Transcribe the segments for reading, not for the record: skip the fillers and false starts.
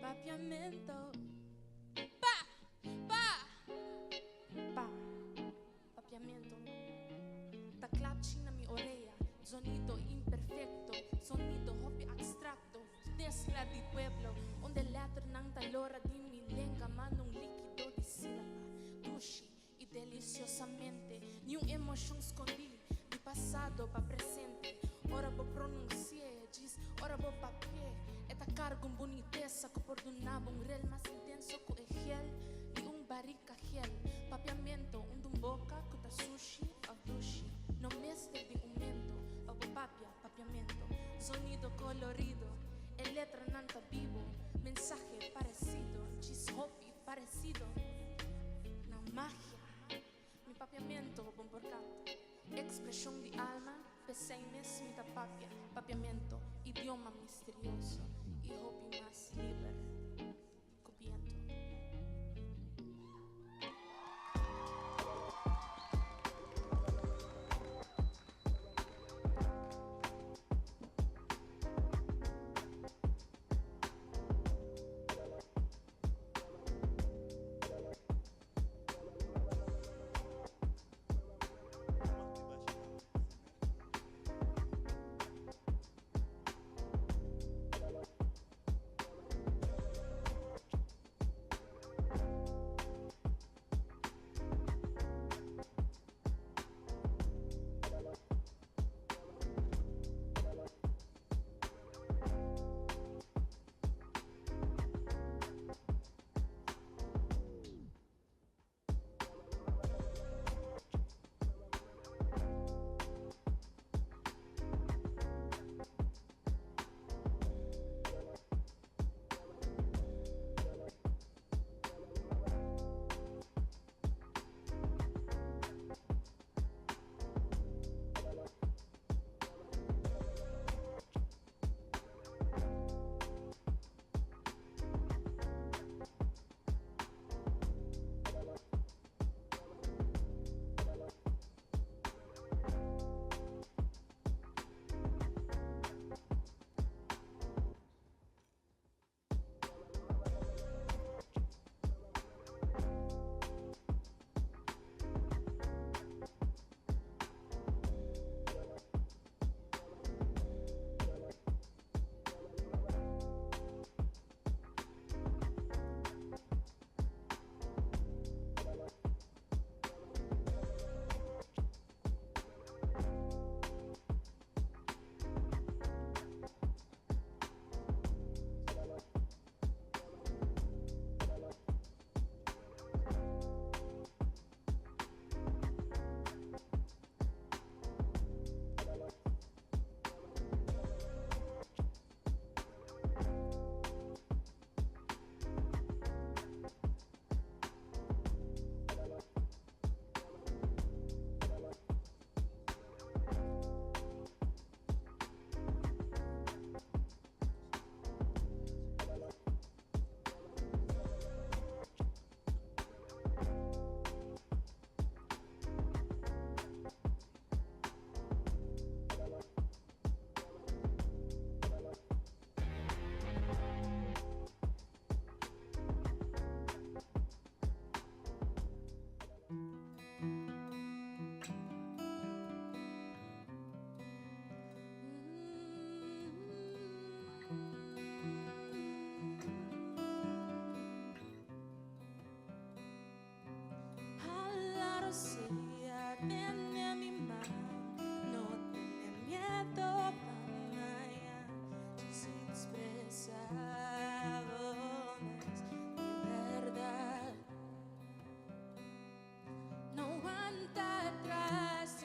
Papiamento. Pa, pa, pa. Papiamento. Taclachi na mi oreja. Sonido imperfecto. Sonido hobby abstracto. Desla di pueblo. Onde letra ng talora di mi lengua. Manong líquido di sílaba. Dushi y deliciosamente. Ni un emoción escondi. Di pasado pa presente. Ora vou pronunciar. Diz, ora vou papier. Eta cargong boniteza que perdonaba un real más intenso que el gel y un barrica gel. Papiamento, un dumboca que ta sushi of dushi. No mes de aumento, abo papia, papiamento. Sonido colorido, el letra nanta vivo. Mensaje parecido, chishopi parecido. Na magia, mi papiamento bom porcato. Expresión de alma, peseines mi tapapia. Papiamento, idioma misterioso. Y hobby más libre, copiando.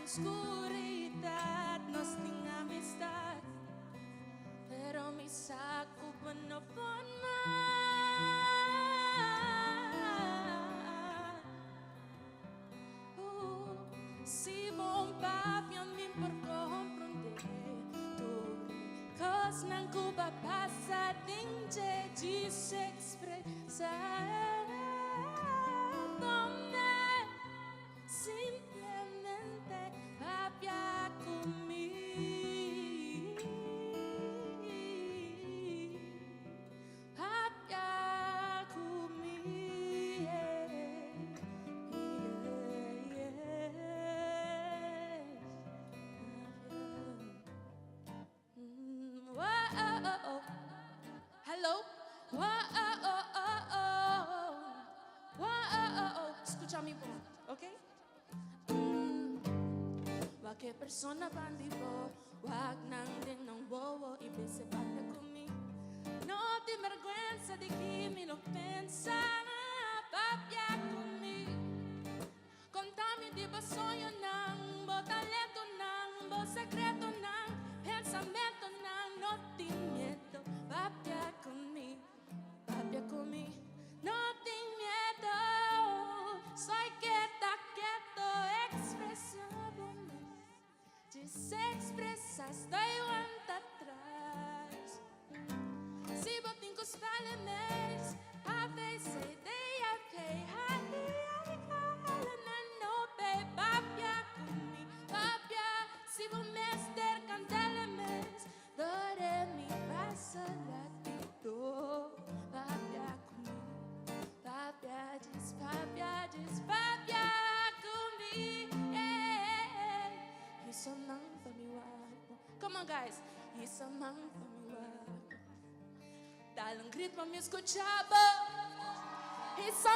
Oscuridad nos tiene amistad, pero mis Saco bueno forma. Si bom papi a mim por compreender tu cos nan cuba passa dinge de se expressar donde simplemente papia comigo papia comigo Hello. Escúchame un poco, ¿ok? Qualquer persona bandido, wag nang din ng bobo, ibig sabihin comigo. No te vergüenza de que me lo pensa, papia comigo. Contame de bo sonho nang, bo talento nang, bo secreto nang, pensamento nang, no te miedo, papia comigo, no te miedo, soy quieto, expresando-me, de se expressar, estoy aguanta atrás. Se botem com os falemes, a vez sei de okay, no babe, papia comigo, papia, se vou mester cantelemes, dore mi passa latito, papia comigo, papia diz papia comigo, yeah. Isso não pra me guapo. Come on guys, isso não pra me guapo. Dá um grito pra me escuchar, isso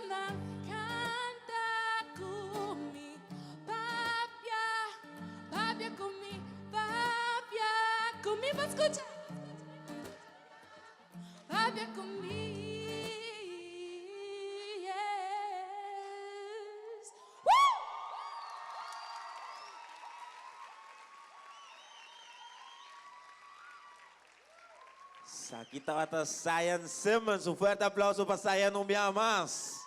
não, canta comigo, papia comigo, pra escuchar, papia comigo, yes. Woo! Aqui está a Sayan Simmons. Um forte aplauso para Sayan, não me amas.